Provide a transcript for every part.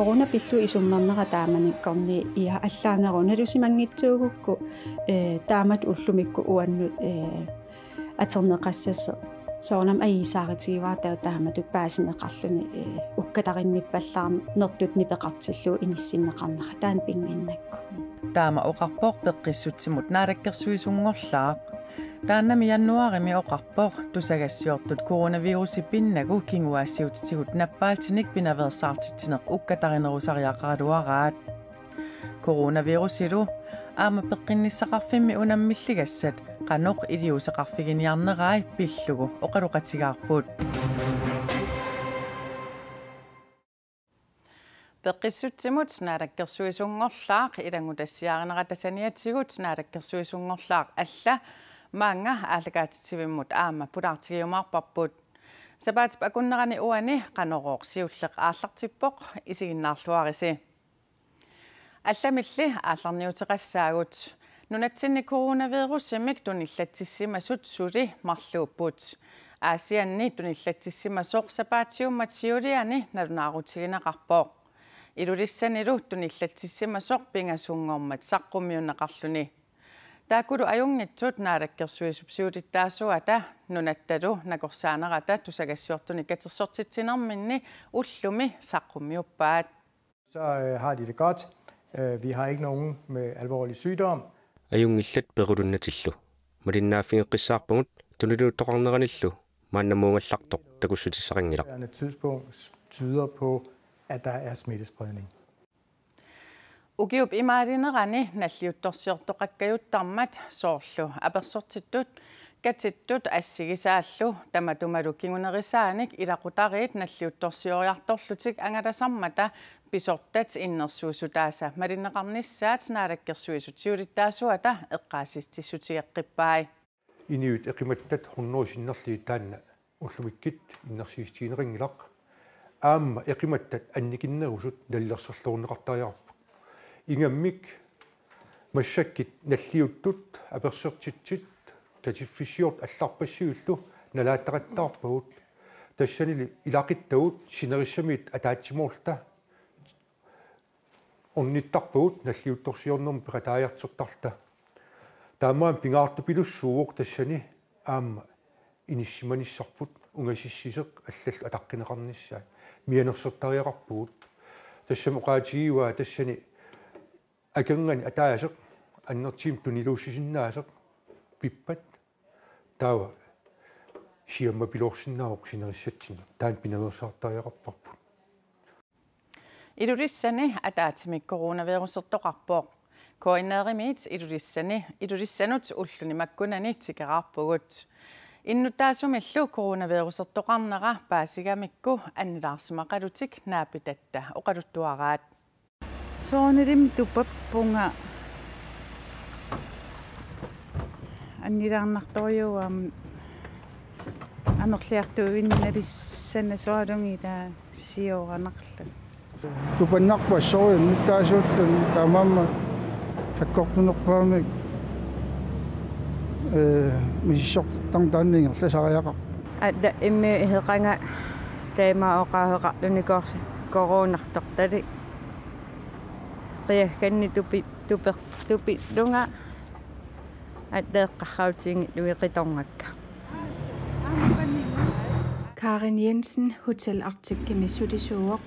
corona pillu isummarnera taamanikkorni ia allaaneru nalusimangitsuugukku taamat ullumikku uannut aterneqassase soornam aisaaritiguartau taamatut paasineqarluni ukkatarinnippallaarn nertut nipeqartillu inissinneqarnera taan pinginnakku taama oqarpoq peqqissutsimut naalakkersuisungorlaaq taannami januarimi oqarpoq tusagassiortut coronavirusi pinnagu kinguaassiutigut nappaatinik pinaversaartittineq ukkatarinerusariaqaraluaraat coronavirusilu aama peqqinissaqarfimmi unammilligassat qanoq iliuseqarfiginiarnerai pillugu oqaluqatigaarput peqqissutsimut naalakkersuisungorlaaq ilangutassiaarineratasaniatsigut naalakkersuisungorlaaq alla maanga aalakaatitivimmut aama pulaartigiumaarparput sapaatip akunnerani uani qanoqooqsiulleq aallartippoq isiginnaarluarisi allamilli aallarniuteqassaagut nunatsinni coronavirusimik tunillatsissimasut suli marluupput aasianni tunillatsissimasoq sapaatiummatsiuliani nalunaarutiginaqarpoq ilulissanilu tunillatsissimasoq pingasungormat saqqummiunneqarluni taakulu ajungitsut naalakkersuisupsiulittaasuata nunattalu nakorsaanarata tusagassiortuni katersortitsinerminni ullumi saqqummiuppaat. Så har de det godt. Vi har ikke nogen med alvorlig sygdom. Ajungillat perulunnatillu. Malinnaaffingeqqissaarpungut tuniluuttoqarneranillu maannamuungallartoq takussutissaqangilaq. Det tidspunkt tyder på, at der er smittespredning. Ugiup imaarinnerani nalliuttorsiortoqakkajuttarmat soorlu apersortittut katittut assigisaallu tamatumalu kingunerisaanik ilaqutariit nalliuttorsioriartorlutik angalasammata pisortat innersuusutaasa malinneqarnissaat naalakkersuisutiulittaasuata eqqaasistissutigeqqippai iniut eqimattat hunnuusinnerli taanna ullumikkit innersiistiineringilaq aamma eqimattat annikinnerusut nallerserluunneqartariarpu ingammik massakkit nalliuttut apersortitsit katiffisiort allarpassiullu nalaattaqattaarpugut tassanili ilaqittagut sinerissamiit ataatsimorta onnittarpugut nalliuttorsiornermu peqataajartertarta taamaam pingaartupilussuuq tassani aamma inissimanissarput ungasissisеq аллаллу атаққинеқарнissaat мианерсертариақарпугут тассамоқаатигиуа тассани акангани атаасеқ аннертиим тунилууссисиннаасеқ пиппат таава сиамма пилорсиннаавоқ синериссатсина таан пинаверсаартариақарпарпут илулиссани атаатимик коронавирусертоқарпоқ коинееримиит илулиссанут уллуни маккунани тикераарпугут иннутаасумиллу коронавирусертоқарнера паасигамикку аннилаарсимақалутик наапитатта оқалуттуараат соонилим туппаппунга аннилаарнарторюам анерлиартуинналиссана соалунгила сиоранарлу тупаннарпассору нуттаасууллун таамаама саккортунерпаамик мисиссортарн тааннингерласариақар атта имми хеқанга таимаоқаахеқарлуникорси коронартортали қиагганни тупиллунга аттеэққарраутиинги луиқиторнгакка Karin Jensen, Hotel Arctic Missudisuoq,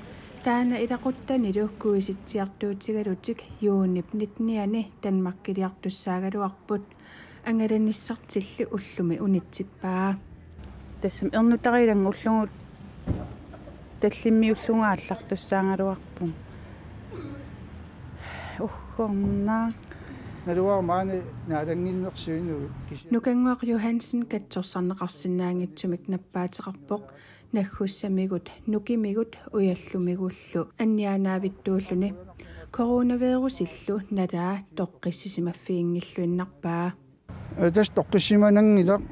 taana ilaquttanillu kuisitsiartuutigalutik juunip 19 Danmarkiliartussaagaluarput angalanissartillu ullumi unitsippaa. Tassam ernutarilang ullungut tallimmiullugaallaqtussaangaluarpun. Uhkornaa naluarmaani naalanginnersuinugut Nukanguaq Johansen katsorsarneqarsinnaangitsumik nappaateqarpoq naggussamigut nukimigut uyallumigullu annianaavittuulluni coronavirusillu nalaa toqqissisimafiingilluinnarpaa tas toqqissimanangilaq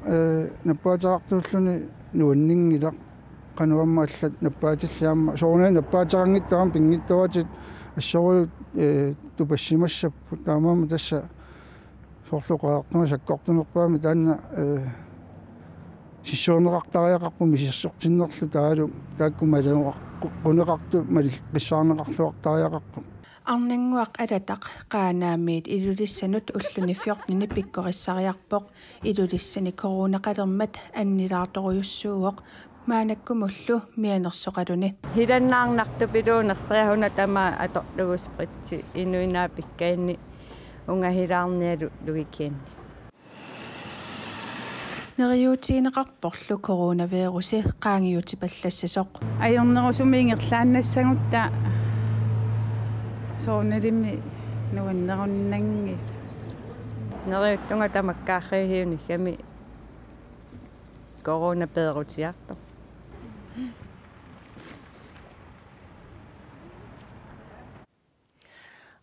nappaataqartuulluni nuanninngilaq qanuamma allat nappaatillaamma soorna nappaataqangittaram pingittavatit ассору тупассимассаппу таамаама тасса сорлуqaartuma саккортунерпаами таанна сиссуунеқартариақарпу мисиссортиннерлу таалу тааккумалуақ qunneqartu mali qissaarneqarluartaariaqarpu Arnanguaq alataq qaanaamiit ilulисsanут уллуни 14 пиккорissariarpoq ilulissani коронақалермат аннилаарторуйуссууоq маанаккумуллу мианерсоқалуни хиланнаарнартупилуунерсриахуна тама аторлугуспритси инуинаа пиккаинни унгахилаарниалу лугикианни нериутиинеқарпорлу коронавируси qaangiuti паллассасоқ ajornerusumиингерлааннассагутта соонелимми нуаннеруннангит нериуттунга тамаккаахрихиуни ками корона пеерутиарто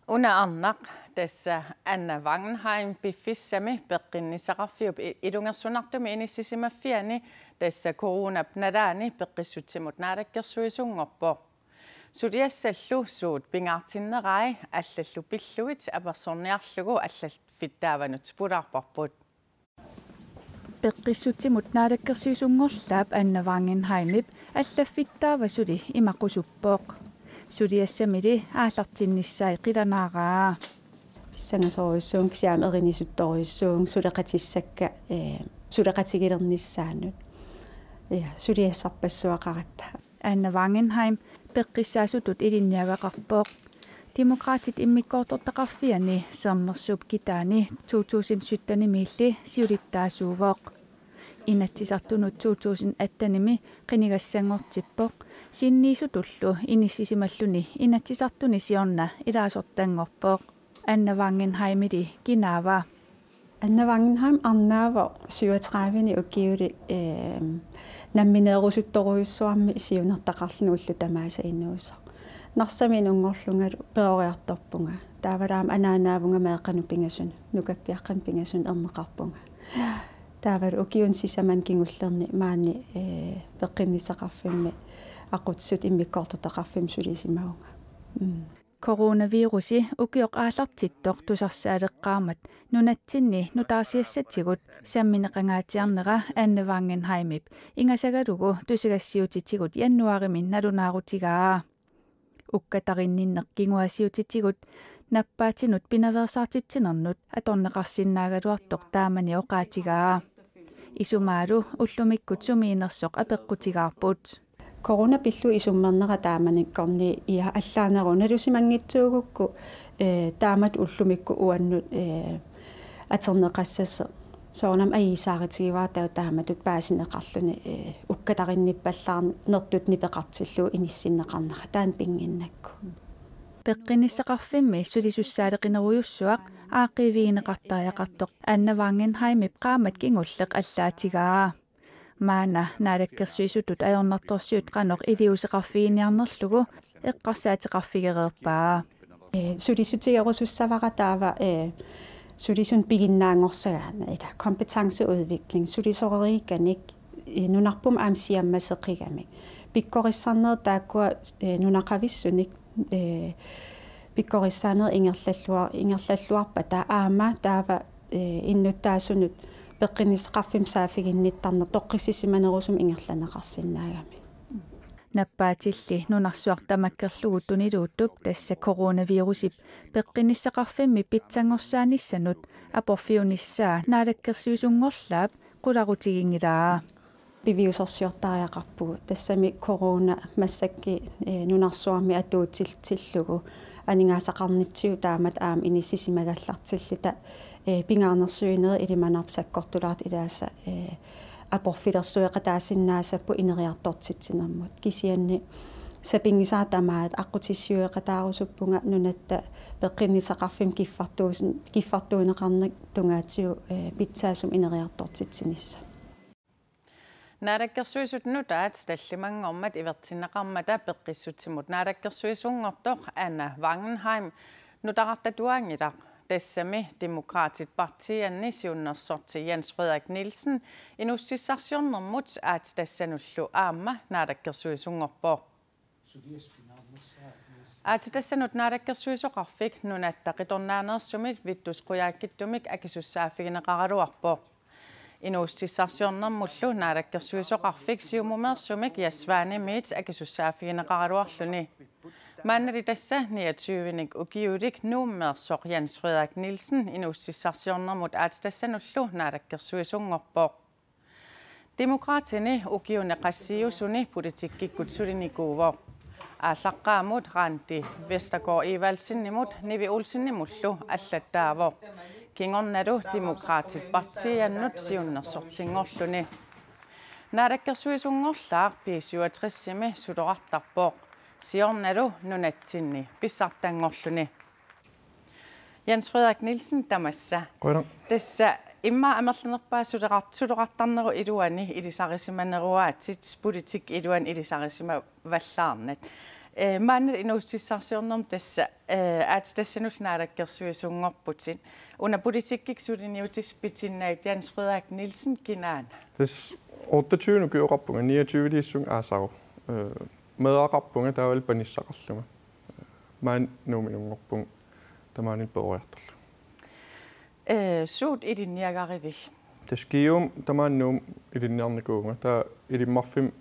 Una annaq tässä Anna Wangenheim biffissami peqqinnissaqarfiup ilungersunartumi inissisimaffiani tässä coronapnadaani peqqissutsimut naalakkersuisungorpo suliassallu suut pingaartinnerai allallu pilluit apersorniarlugu allaffittaavanut pularparput peqqissutsimut naalakkersuisungorlaap Anna Wangenheimip allaffittaavasuli imaqusuppoq suliassamili aallartinnissaai qilanaaraa писсангасоруйссуун кисаам эринисутторуйссуун сулеқатиссакка сулеқатигилернissaанут я сулиассарпассуақаратта Anna Wangenheim peqqissaasutut ilinniagaqarpoq Demokraatit immikkoortortaqarfiani sermersuup kitaani 2017-nimiilli siulittaasuuvoq inatsisartunut 2018-nimi qinigassangortippoq sinniisutullu inissisimalluni inatsisartuni siorna ilaasortangorpoq Anna Wangenheimili kinaava Anna Wangenheim arnaavo 37-ni ukiuli намминеерусутторуйуссуарми сиунертақарлунууллу тамааса инуусо нарсами нунгорлунгалу перориарторпунга таавалаам анаанаавунга меэққану пингасуна нукаппиаққан пингасун эрнеқарпунга таавал укиун сисаман кингуллерни маани пеққиннисақарфимми ақутсут иммиккоортотақарфим сулисимаунга Coronavirusi ukiok aallartittoq tusarsaaleqqaamat nunatsinni nutaarsiassatsigут самминеқангаатиарнера Anna Wangenheimip ингасагалугу тусигассиутитсигут яннуаримин налунаарутигаа уккатаринниннеқ кигуассиутитсигут наппаатинут пинаверсаартитсинернут аторнеқарсиннаагалуартоқ таамани оқаатигаа исумаалу уллумиккут сумиинерсоқ апеққутигаарпут Corona pillu isummarnera taamanikkorni ia allaaneru nalusimangitsuugukku taamat ullumikku uannut aterneqassase soornam aisaaritsigivaa taamatut paasineqarluni ukkatarinnippallaarnertut nipeqartillu inissinneqarnera taan pinginnakku peqqinissaqarfimmi sulisussaaleqineruyussuaq aaqiviineqartaajaqartoq Anna Wangenheimip qaamat kingulleq allaatigaa maana naalakkersuisutut ajornartorsiut qanoq iliuseqarfiiniarnerlugu eqqarsaatiqarfigereerpaa sulisutigerusussavaqataava sulisun piginnaangorsaana ila kompetenceudvikling sulisoreriikanik nunarpum aamsiammaseqigami pikkorissarner taakkua nunaqavissunik pikkorissaaner ingerlalluarpa taa aama taava innuttaasunut peqqinnisqarfim saafiginnittarner toqqissisimanerusum ingerlaneqarsinnaagami наппаатилли нунарсуартамаккерлугу тунилуутtup тасса coronavirusip peqqinissaqarfimmi питсангорсааниссанут апорфиунissaa наалаккерсуисунгорлаап qularutigingilaa piviusorsiortariaqarpugu tassami corona massakki nunarsuarmi atuutillugu aningaasaqarnitsiu taamat aam inissisimagallartillita pingaarnersuineri ilimanarpsakkortulaart ilaassa aporfilersueqataasinnaasappu ineriartortitsinermut kisianni sapingisaatamaat aqutissiueqataarusuppunga nunatta peqqinnisaqarfim kiffartuuneqarnak tungaatsiu pitsaasum ineriartortitsinissa naalakkersuisut nutaat tallimangormat ivertinneqarmata peqqissutsimut naalakkersuisungortoq Anna Wangenheim nutaqartatuaangilaq tassami Demokraatit partianni siunnersorti Jens Frederik Nielsen inussissarsiornermut aat tassanullu aamma naalakkersuisungorpoq aat tassanut naalakkersuisoqarfik nunatta qitornaanersumit vittusquyaakittumik akisussaafigineqaraluarpoq Inuustissarsiornermullu naalakkersuisoqarfik siumumeersumik yassvaanimiit akisussaafigineqaraluarluni. Maannali tassa 29-nik ukiulik nuummeersoq Jens Frederik Nielsen inuustissarsiornermut aatstassanullu naalakkersuisungorpoq. Demokraatini ukiune qassiusuni politikkikutsulinikuuvoq. Ааllaqqaamut Randi Vestergaard Evalsinnimut Nivi Olsinnimullu allattaavoq. Kingornalu Demokraatit partiannut siunnersortingorluni. Naalakkersuisungorlaaq P67 sutorartarpoq. Siornalu nunatsinni pissartangorluni. Jens Frederik Nielsen tamassa. Tassa imma amerlanerpaa sutoqartarneru iluani ilisarisimaneruaatit politik iluan ilisarissima vallaarnat. Maannat inuustissarsiornerm tassa aatstassanul naalakkersuisungorputin. Una politikkik suliniutis pitinnaat Jens Frederik Nielsen kinaana. Tess 28 ukiuqarpunga 29 liissung aasaru. Meaqarpunga taawalpanissaqarluma. Maan nuuminungorpung tamaanin peruartorlu. Suut ilinniagarivik. Taskium tamaannum ilinniarnikuunga taa ilimmarfim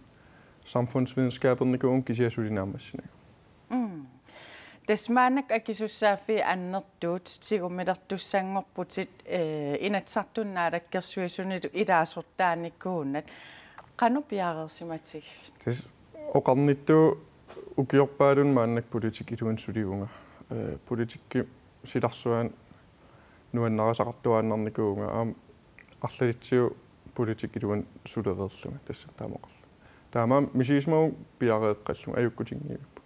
samfundsvidenskapernikum kisiasulinnaamassina. Tasmaanak akisussaafi annertuut tigumilertussangorputit inatsartunnaalakkерsuisunilu ilaasortaannikkuunnat qanupiareersimatig. Tas oqarnittu ukiorpaalun maannak politik iluan suliunga. Politikki silarsuan nuannarasaqartuaannarnikuunga арлалитсиу политик илуан сулереерлуга тасса таамоқарла. Таамаам мисисмау пиареэққаллуга аюккутингииппу.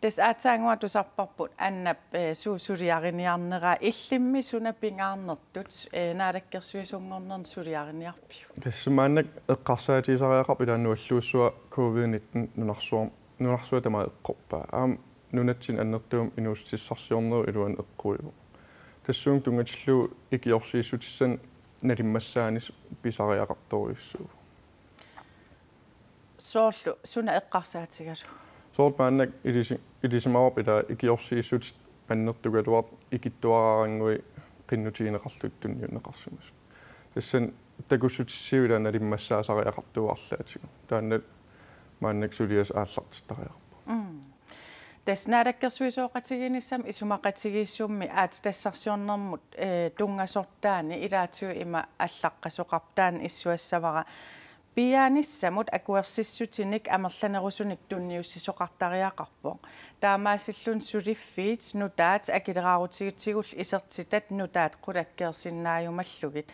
Тас аатаангуатусарпарпут аннап суусулиарниарнера иллимми сунаппингаарнертут наалаккерсуисунгорнерн сулиарниарпиу. Тассамааннак эққарсаатисариақарп илааннуаллууссуа COVID-19 нунарсуа тамаа эққорпаа нунатсин аннертуум инуустиссарсиорнеру илуан эққуиву. Тассуун тунгатиллу икиорсииссутиссан налиммассаанис писариақарторуиссуу. Соорлу суна эққарсаатигалу. Соорпааннак илисимавап ила икиорсииссут аннертугалуар икиттуараарангуи qinнутигинеқарлуттунниунеқарсимас. Тассан такуссутиссиуила налиммассаасариақартуарлаатигу. тааннат мааннак сулиас ааллартиттариарпу. Тас наалаккерсуисооқатигиниссам исумақатигииссуумми аатитассарсиорнэрмут тунгасортаани илаатиу има аллаққасоқартаан иссуассавара пиааниссамут акуерсиссутиник амерланерусуник тунниуссисоқартариақарпоқ таамаасиллун сулиффиит нутаат акилераарутигутигул исертитат нутаат қулаккерсиннааюмаллугит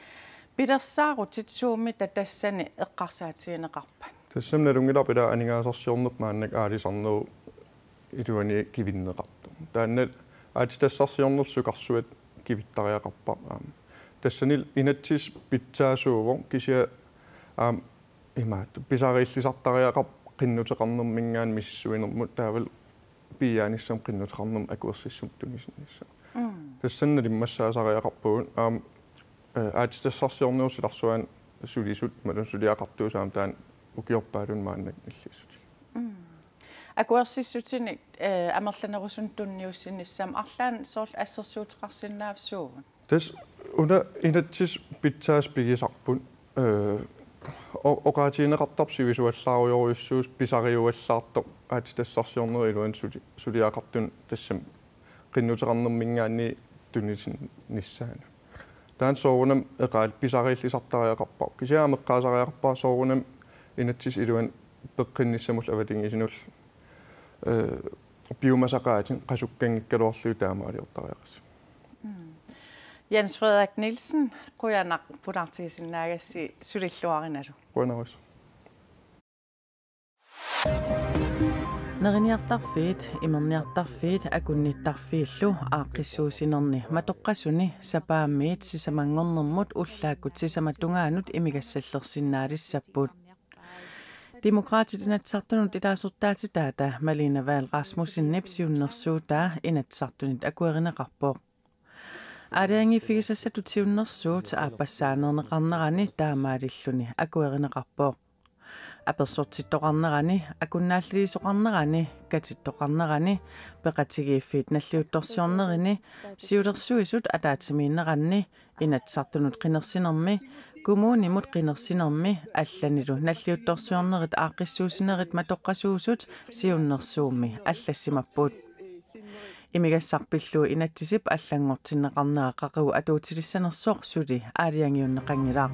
пилерсаарутит суумми татассани эққарсаатигинеқарпат тассамналунгиларпила анигаасарсиорнерп мааннак аалисарнеру илуани кивиннеқарту тааннат аатитассарсиорнерсукарсуат кивиттариақарпа тассанил инатсис питсаасууво кися имаат писарииллисартариақар qinнутеқарнэрмингаан миссуинермут таавал пиааниссам qinнутеқарнэрм акуерсиссум тунисиннисса тассанна лиммассаасариақарпугут аатитассарсиорнерусиларсуан сулисут малун сулиақартуусаам таан укиорпаалун мааннак иллисут акуерсиссутиник амерланерусун тунниуссиннссам арлаан соорл ассерсуутеқарсиннаавсуувун тас уна инатсис питсаас пигисарпут оқаатиинеқартарп сивисуаллааруйоруйуссуус писариуаллаартоқ аатитассарсиорнери илуан сулиақартун тассам qinнутеқарнэрмингаани тунисиннссаана таан соорунам эқаал писарииллисартариақарпар кисиаамеққаасариақарпар соорунам инатсис илуан пеққинниссамул аватингисинул биомасақаатин qasukkanngikkaluarluu taamaaliortariaqas Jens Frederik Nielsen quyanaq punartigisinnagassi sulilluarinalu quanaris Neriniartarfiit imerniartarfiit akunnittarfiillu aaqqissuusinerni matoqqasuni sapaammiit sisamangornermut ullaakkut sisamattungaanut imigassallersinnaalissapput Demokraatit inatsartunut ilaasortaatitaata Malina Wahl Rasmussen nipsiunnersuutaa inatsartunit akuerineqarpoq. Aariangifigisassatutiunnersuut aapassaanerneqarnerani taamaalilluni akuerineqarpoq. Apersortittoqarnerani akunnaalliisoqarnerani katittoqarnerani peqatigiiffiit nalliuttorsiornerini siulersuisut ataatimiinneqanni inatsartunut qinersinermi Kommunimut qinnersinermi allanilu nalliuttorsuarnerit aaqqissuusinerit matoqqasuusut siunnersuummi allassimappuut imigassarpilluu inatsisip allangortinneqarnera qaqiu atuutilissanersoq suli aaliangiunneqangilaaq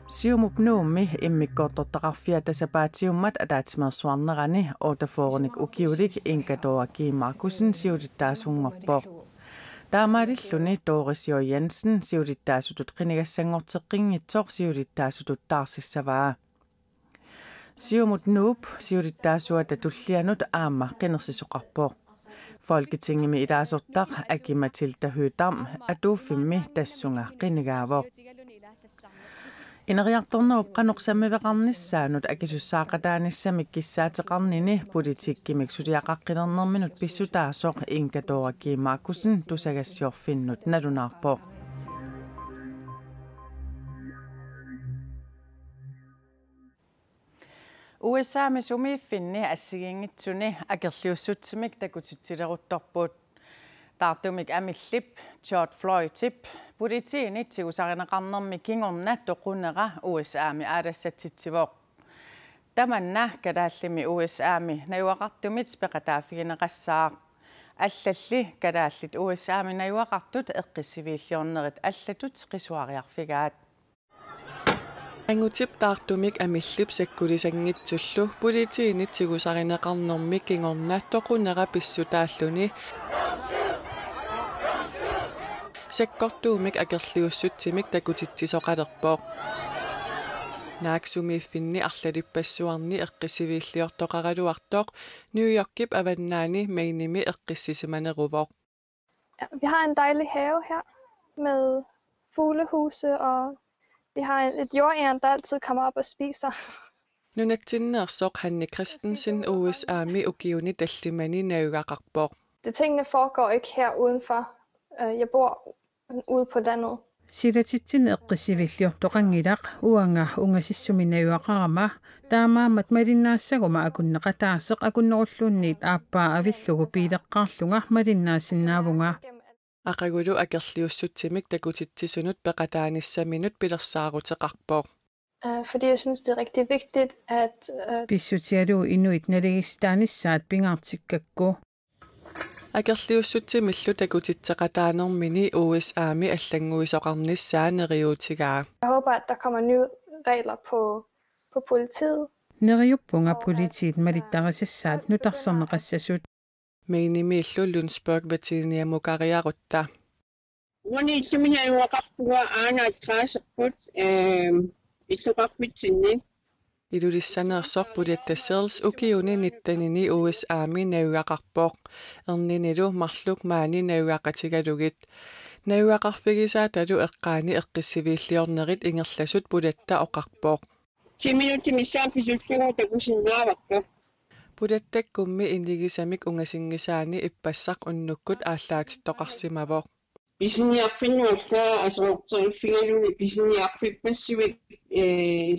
siumupnuummi immikkoortortaqarfia tasapaatiummat ataatimersuarnerani ootafoornik ukiulik inkatoakiimarkusin siulittaasungorpoq taamaalilluni Dorisio Jensen siulittaasutut qinigassangorteqqinngitsoq siulittaasutut taarsissavaa siumut nuup siulittaasuata tullianut aamma qinersisoqarpoq Folketingimi idaasortaq Aki Mathilda Hødam atuuffimmi tassunga qinigaavoq Ineriartornerup qanorsammiveqarnissaanut akisussaaqataanissami kissaateqarnini politikkimik suliaqaqqilernerminut pissutaasoq inkatoakiimaakkusin tusagassiorfinnut nalunaarpoq USA sumiiffinni assigingitsuni akerliussutsimik takutitsileruttorput taartumik amillip George Floyd-tip Politiinit siusarineqarnermi kingorna toqunera USA-mi aalassatitsivoq tamanna kalaallimi USA-mi nayuaqartumit peqataafigineqassaaq allalli kalaallit USA-mi nayuaqartut eqqisiviilliornerit allatut qisuariarfigaat Angutip taartumik amillip sakkulisangitsullu politiinit sigusarineqarnermi kingorna toqunera pissutaalluni Sekkortuumik akerliussutsimik takutitsisoqalerpoq Naaksumiiffinni arlalipassuarni eqqisiviilliortoqaraluartoq New Yorkip avannaani mainimi eqqissisimaneruvoq Vi har en dejlig have her med fuglehuse og vi har et jordærn der altid kommer op og spiser. Nunatsinneersoq Hanne Christensen USA-mi ukiuni tallimani naugaqarpoq Det tingene foregår ikke her udenfor. Jeg bor ude på landet. Silatitsin eqqisiviilliortoqangilaq uanga ungasissuminayuaqarama taamaamat malinnaassaguma akunneqataaseq akunnerulluunniit aappaa avillugu piileqqaarlunga malinnaasinnaavunga Aqagulu akerliussutsimik takutitsisunut peqataanissaminut pilersaaruteqarpoq Fordi jeg synes det er rigtig vigtigt at Pissutialu inuit naligistaannissaat pingaartikkakku Akerliussutsimillu takutitseqataanermini USA-mi allanguisoqarnissaaneriutigaa Jeg håber at der kommer nye regler på politiet. Neriuppunga politiit malittaqasassaat nutarserneqassasut Mainimillu Lundsburg Virginia-mukariarutta Unitsuminayuaqarpuga aanaattraasaqput illuqarpitsinni Ilulissaneersoq puliattassers ukiuni nittanini USA-mi naugaqarpoq erninilu marluk maani naugaqatigalugit naugaqarfigisaatalu eqqaani eqqissiviilliornerit ingerlasut puliatta oqarpoq 10 minuutti missaan pisullugu takusinnaavaqqa puliattakkummi inligisamik ungasingisaani ippassaq unnukkut aallaatittoqarsimavoq Pisiniarfinnuakka asortoriffigalugi pisiniarpippassivik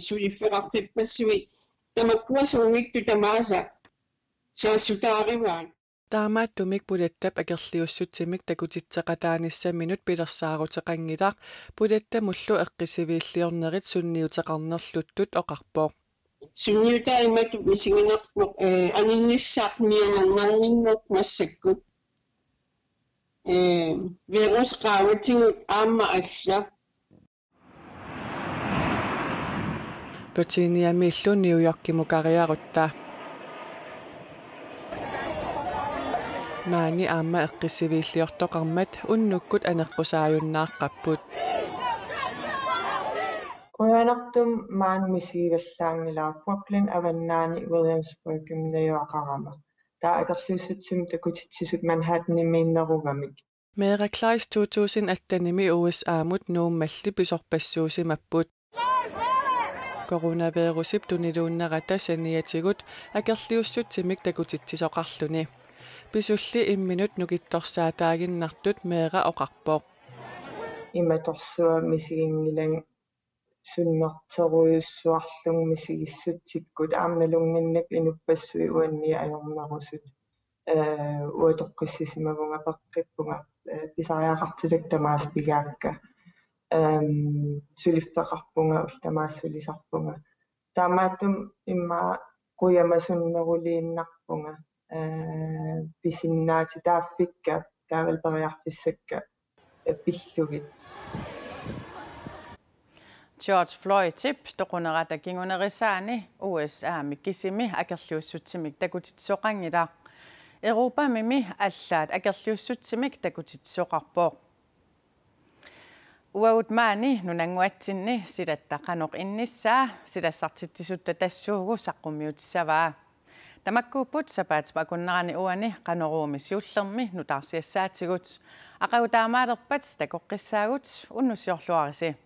sulifferarpippassivik tamakkuasuungiktu tamaasa saassutaarivaan Taamaattumik puliattap akerliussutsimik takutitseqataanissaminut pilersaaruteqangilaq puliattamullu eqqisiviilliornerit sunniuteqarnerluttut oqarpoq Sunniutaa imatu misinginerpoq aninnissaarmianernerninnguk massakkut virusqaavatingut aamma alla Virginia-millu New York-mukariarutta Maani aamma eqqisiviilliortoqarmat unnukkut aneqqusaajunnaaqqapput Qoyanartum maanmisiigallaangilaa Brooklyn avannaani Williamsburgim nayoaqarama taa akerliussutsim takutitsisut Manhattan-imiinnerugamik Mera Kleis 2018 USA-mut nuummalli pisorpassuusimapput Coronavirusip tuniluunnerata saniatigut akerliussutsimik takutitsisoqarluni Pisulli imminut nukittorsaataaginnartut meera oqarpoq Imatorsua misigingilang sunnerteruissuarlung misigissuttikkut aammalunginnak inuppassuи uanni ajornerusut uatoqqissisimagunga peqqippunga pisariaqartilak tamaaspigaakka сулиффеқарпунга ултамаассулисарпунга таамааттум имма қуямасуннерулииннарпунга писиннаати тааффикка таавалпериарфиссакка пиллугит George Floyd tip toqunерата кингунерисаани USA миккисими акерлиуссутсимик такутитсоқангила Europa мими аллаат акерлиуссутсимик такутитсоқарпоо Уаут маани нунангуатсинни силаттақанеқ инниссаа силассартиттисутта тассуугу саққуммиутиссаваа тамаккууппут сапаатима акуннерани уани қанеруumi сиуллерми нутаарсиассаатигут ақагутаамаалерпат такоққиссаагут уннусиорлуариси